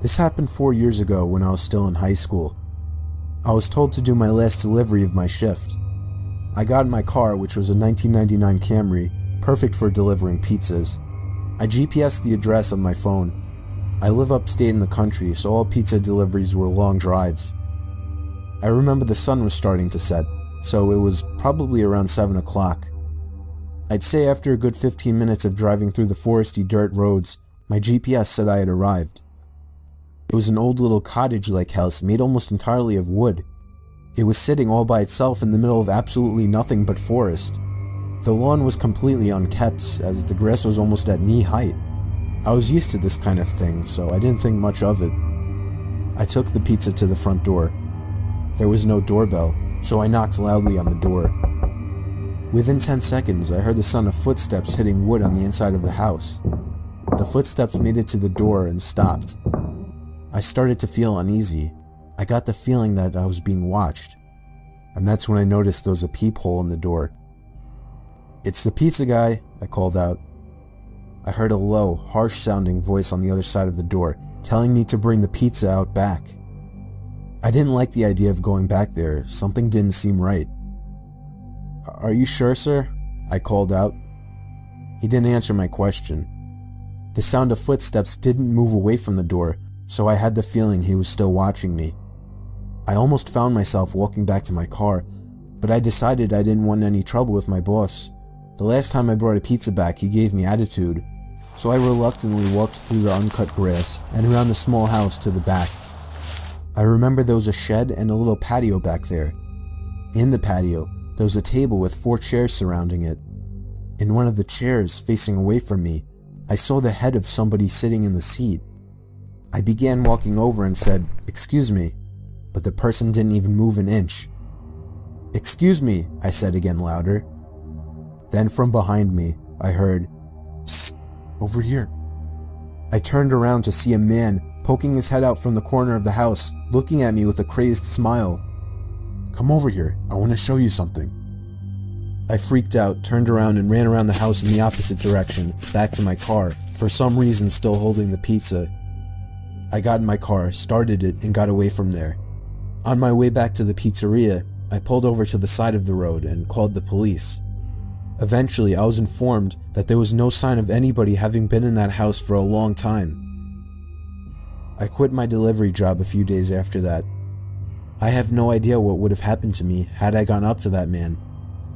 This happened 4 years ago when I was still in high school. I was told to do my last delivery of my shift. I got in my car, which was a 1999 Camry, perfect for delivering pizzas. I GPSed the address on my phone. I live upstate in the country, so all pizza deliveries were long drives. I remember the sun was starting to set, so it was probably around 7 o'clock. I'd say after a good 15 minutes of driving through the foresty dirt roads, my GPS said I had arrived. It was an old little cottage-like house made almost entirely of wood. It was sitting all by itself in the middle of absolutely nothing but forest. The lawn was completely unkept, as the grass was almost at knee height. I was used to this kind of thing, so I didn't think much of it. I took the pizza to the front door. There was no doorbell, so I knocked loudly on the door. Within 10 seconds, I heard the sound of footsteps hitting wood on the inside of the house. The footsteps made it to the door and stopped. I started to feel uneasy. I got the feeling that I was being watched. And that's when I noticed there was a peephole in the door. "It's the pizza guy," I called out. I heard a low, harsh-sounding voice on the other side of the door, telling me to bring the pizza out back. I didn't like the idea of going back there. Something didn't seem right. "Are you sure, sir?" I called out. He didn't answer my question. The sound of footsteps didn't move away from the door, so I had the feeling he was still watching me. I almost found myself walking back to my car, but I decided I didn't want any trouble with my boss. The last time I brought a pizza back, he gave me attitude, so I reluctantly walked through the uncut grass and around the small house to the back. I remember there was a shed and a little patio back there. In the patio, there was a table with 4 chairs surrounding it. In one of the chairs, facing away from me, I saw the head of somebody sitting in the seat. I began walking over and said, "Excuse me," but the person didn't even move an inch. "Excuse me," I said again louder. Then from behind me, I heard, "Psst, over here." I turned around to see a man poking his head out from the corner of the house, looking at me with a crazed smile. "Come over here, I want to show you something." I freaked out, turned around and ran around the house in the opposite direction, back to my car, for some reason still holding the pizza. I got in my car, started it, and got away from there. On my way back to the pizzeria, I pulled over to the side of the road and called the police. Eventually, I was informed that there was no sign of anybody having been in that house for a long time. I quit my delivery job a few days after that. I have no idea what would have happened to me had I gone up to that man,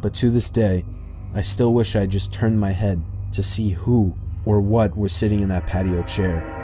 but to this day, I still wish I had just turned my head to see who or what was sitting in that patio chair.